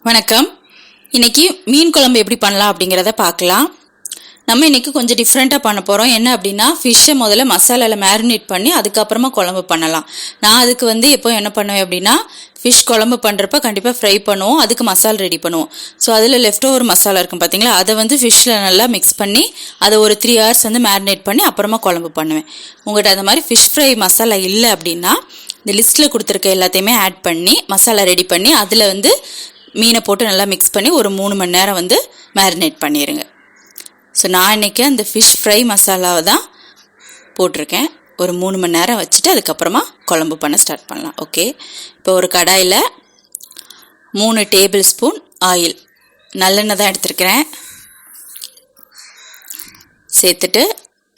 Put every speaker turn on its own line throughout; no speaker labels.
வணக்கம். இன்னைக்கு மீன் குழம்பு எப்படி பண்ணலாம் அப்படிங்கிறத பார்க்கலாம். நம்ம இன்னைக்கு கொஞ்சம் டிஃப்ரெண்ட்டாக பண்ண போகிறோம். என்ன அப்படின்னா, ஃபிஷ்ஷை முதல்ல மசாலாவில் மேரினேட் பண்ணி அதுக்கப்புறமா குழம்பு பண்ணலாம். நான் அதுக்கு எப்போ என்ன பண்ணுவேன் அப்படின்னா, ஃபிஷ் குழம்பு பண்ணுறப்ப கண்டிப்பாக ஃப்ரை பண்ணுவோம், அதுக்கு மசாலா ரெடி பண்ணுவோம். ஸோ அதில் லெஃப்ட் ஓவர் மசாலா இருக்கும் பார்த்தீங்களா, அதை ஃபிஷ்ஷில் நல்லா மிக்ஸ் பண்ணி அதை ஒரு 3 hours மேரினேட் பண்ணி அப்புறமா குழம்பு பண்ணுவேன். உங்கள்கிட்ட அந்த மாதிரி ஃபிஷ் ஃப்ரை மசாலா இல்லை அப்படின்னா, இந்த லிஸ்ட்டில் கொடுத்துருக்க எல்லாத்தையுமே ஆட் பண்ணி மசாலா ரெடி பண்ணி அதில் மீனை போட்டு நல்லா மிக்ஸ் பண்ணி ஒரு 3 மணி நேரம் மேரினேட் பண்ணிடுங்க. ஸோ நான் இன்றைக்கி அந்த ஃபிஷ் ஃப்ரை மசாலாவை தான் போட்டிருக்கேன். ஒரு 3 மணி நேரம் வச்சுட்டு அதுக்கப்புறமா குழம்பு பண்ண ஸ்டார்ட் பண்ணலாம். ஓகே, இப்போ ஒரு கடாயில் 3 டேபிள் ஸ்பூன் ஆயில், நல்லெண்ணெய் தான் எடுத்துருக்கிறேன், சேர்த்துட்டு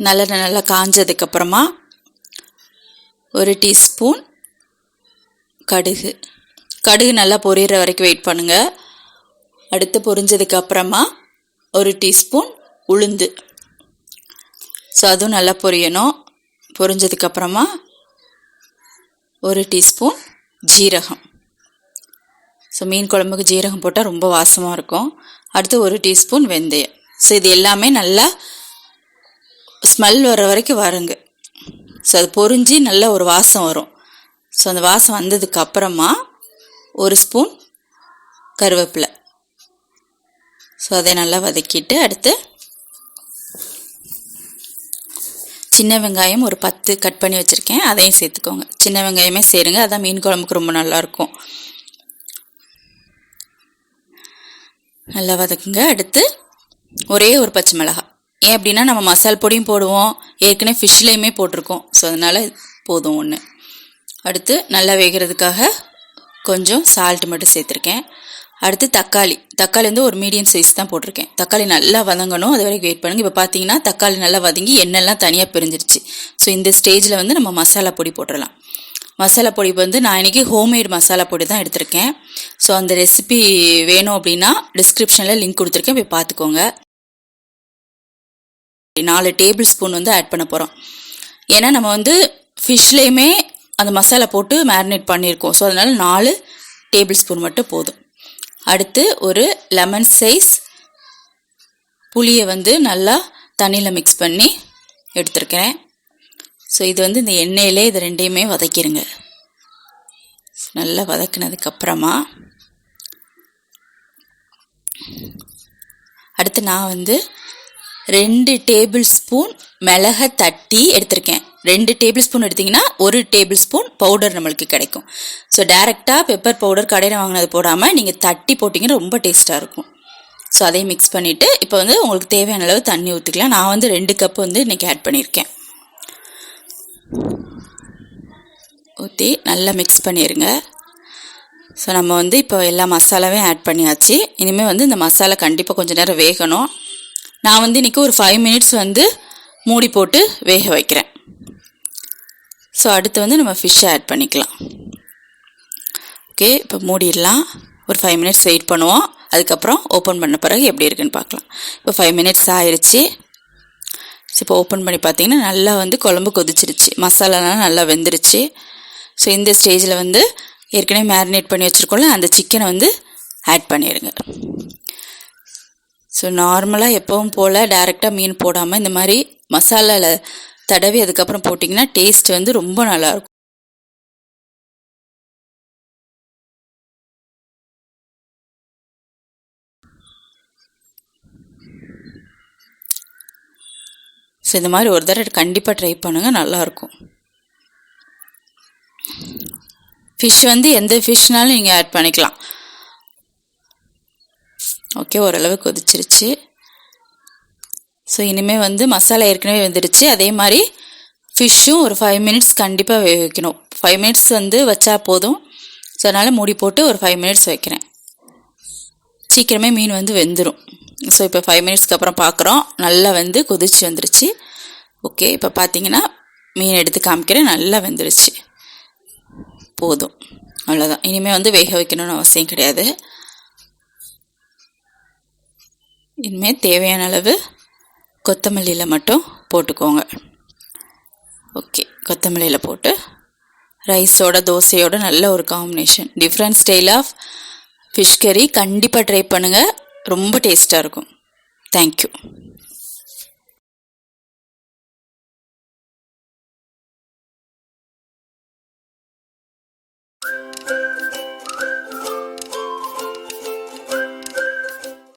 நல்லெண்ணெய் நல்லா காஞ்சதுக்கப்புறமா 1 டீஸ்பூன் கடுகு நல்லா பொரியிற வரைக்கும் வெயிட் பண்ணுங்கள். அடுத்து பொரிஞ்சதுக்கப்புறமா 1 டீஸ்பூன் உளுந்து, ஸோ அதுவும் நல்லா பொரியணும். பொரிஞ்சதுக்கப்புறமா 1 டீஸ்பூன் ஜீரகம். ஸோ மீன் குழம்புக்கு ஜீரகம் போட்டால் ரொம்ப வாசமாக இருக்கும். அடுத்து 1 டீஸ்பூன் வெந்தயம். ஸோ இது எல்லாமே நல்லா ஸ்மெல் வர வரைக்கும் வருங்க. ஸோ அது பொரிஞ்சு நல்ல ஒரு வாசம் வரும். ஸோ அந்த வாசம் வந்ததுக்கப்புறமா 1 ஸ்பூன் கருவேப்பிலை. ஸோ அதை நல்லா வதக்கிட்டு அடுத்து சின்ன வெங்காயம் ஒரு 10 கட் பண்ணி வச்சுருக்கேன், அதையும் சேர்த்துக்கோங்க. சின்ன வெங்காயமே சேருங்க, அதான் மீன் குழம்புக்கு ரொம்ப நல்லாயிருக்கும். நல்லா வதக்குங்க. அடுத்து ஒரே ஒரு பச்சை மிளகாய். ஏன் அப்படின்னா நம்ம மசால் பொடியும் போடுவோம், ஏற்கனவே ஃபிஷ்லேயுமே போட்டிருக்கோம். ஸோ அதனால் போதும் ஒன்று. அடுத்து நல்லா வேகிறதுக்காக கொஞ்சம் சால்ட்டு மட்டும் சேர்த்துருக்கேன். அடுத்து தக்காளி ஒரு மீடியம் சைஸ் தான் போட்டிருக்கேன். தக்காளி நல்லா வதங்கணும், அது வரைக்கும் வெயிட் பண்ணுங்கள். இப்போ பார்த்தீங்கன்னா தக்காளி நல்லா வதங்கி எண்ணெய்லாம் தனியாக பிரிஞ்சிருச்சு. ஸோ இந்த ஸ்டேஜில் நம்ம மசாலா பொடி போட்டுடலாம். மசாலா பொடி நான் இன்றைக்கி ஹோம்மேட் மசாலா பொடி தான் எடுத்திருக்கேன். ஸோ அந்த ரெசிபி வேணும் அப்படின்னா டிஸ்கிரிப்ஷனில் லிங்க் கொடுத்துருக்கேன், போய் பார்த்துக்கோங்க. 4 டேபிள் ஸ்பூன் ஆட் பண்ண போகிறோம். ஏன்னா நம்ம ஃபிஷ்லேயுமே அந்த மசாலா போட்டு மேரினேட் பண்ணியிருக்கோம். ஸோ அதனால் 4 டேபிள் ஸ்பூன் மட்டும் போதும். அடுத்து ஒரு லெமன் சைஸ் புளியை நல்லா தண்ணியில் மிக்ஸ் பண்ணி எடுத்துருக்கிறேன். ஸோ இது இந்த எண்ணெயிலே இது ரெண்டையுமே வதக்கிடுங்க. நல்லா வதக்கினதுக்கப்புறமா அடுத்து நான் 2 டேபிள் ஸ்பூன் மிளகை தட்டி எடுத்திருக்கேன். 2 டேபிள் ஸ்பூன் எடுத்திங்கன்னா 1 டேபிள் ஸ்பூன் பவுடர் நம்மளுக்கு கிடைக்கும். ஸோ டேரெக்டாக பெப்பர் பவுடர் கடையில் வாங்கினது போடாமல் நீங்கள் தட்டி போட்டிங்கன்னா ரொம்ப டேஸ்ட்டாக இருக்கும். ஸோ அதையும் மிக்ஸ் பண்ணிவிட்டு இப்போ உங்களுக்கு தேவையான அளவு தண்ணி ஊற்றிக்கலாம். நான் 2 கப்பு இன்றைக்கி ஆட் பண்ணியிருக்கேன். ஊற்றி நல்லா மிக்ஸ் பண்ணிடுங்க. ஸோ நம்ம இப்போ எல்லா மசாலாவையும் ஆட் பண்ணியாச்சு. இனிமேல் இந்த மசாலா கண்டிப்பாக கொஞ்சம் நேரம் வேகணும். நான் இன்றைக்கி ஒரு 5 மினிட்ஸ் மூடி போட்டு வேக வைக்கிறேன். ஸோ அடுத்து நம்ம ஃபிஷ்ஷை ஆட் பண்ணிக்கலாம். ஓகே, இப்போ மூடிடலாம். ஒரு 5 மினிட்ஸ் வெயிட் பண்ணுவோம். அதுக்கப்புறம் ஓப்பன் பண்ண பிறகு எப்படி இருக்குன்னு பார்க்கலாம். இப்போ 5 மினிட்ஸ் ஆயிடுச்சு. ஸோ இப்போ ஓப்பன் பண்ணி பார்த்தீங்கன்னா நல்லா குழம்பு கொதிச்சிருச்சு, மசாலாலாம் நல்லா வெந்துருச்சு. ஸோ இந்த ஸ்டேஜில் ஏற்கனவே மேரினேட் பண்ணி வச்சுருக்கோம்ல, அந்த சிக்கனை ஆட் பண்ணிடுங்க. ஸோ நார்மலாக எப்பவும் போல் டைரெக்டாக மீன் போடாமல் இந்த மாதிரி மசாலாவில் தடவி அதுக்கப்புறம் போட்டிங்கன்னா டேஸ்ட் ரொம்ப நல்லாயிருக்கும். ஸோ இந்த மாதிரி ஒரு தடவை கண்டிப்பாக ட்ரை பண்ணுங்கள், நல்லாயிருக்கும். ஃபிஷ் எந்த ஃபிஷ்னாலும் நீங்கள் ஆட் பண்ணிக்கலாம். ஓகே, ஓரளவு கொதிச்சிருச்சு. ஸோ இனிமேல் மசாலா ஏற்கனவே வெந்துடுச்சு. அதே மாதிரி ஃபிஷ்ஷும் ஒரு 5 மினிட்ஸ் கண்டிப்பாக வேக வைக்கணும். 5 மினிட்ஸ் வச்சா போதும். ஸோ அதனால் மூடி போட்டு ஒரு 5 மினிட்ஸ் வைக்கிறேன். சீக்கிரமே மீன் வெந்துடும். ஸோ இப்போ 5 மினிட்ஸ்க்கு அப்புறம் பார்க்குறோம், நல்லா கொதிச்சு வந்துருச்சு. ஓகே, இப்போ பார்த்தீங்கன்னா மீன் எடுத்து காமிக்கிறேன், நல்லா வெந்துருச்சு. போதும், அவ்வளோதான். இனிமேல் வேக வைக்கணும்னு அவசியம் கிடையாது. இனிமேல் தேவையான அளவு கொத்தமல்லியில் மட்டும் போட்டுக்கோங்க. ஓகே, கொத்தமல்லியில் போட்டு ரைஸோட தோசையோட நல்ல ஒரு combination. Different style of fish கறி கண்டிப்பாக ட்ரை பண்ணுங்கள், ரொம்ப டேஸ்ட்டாக இருக்கும். தேங்க்யூ.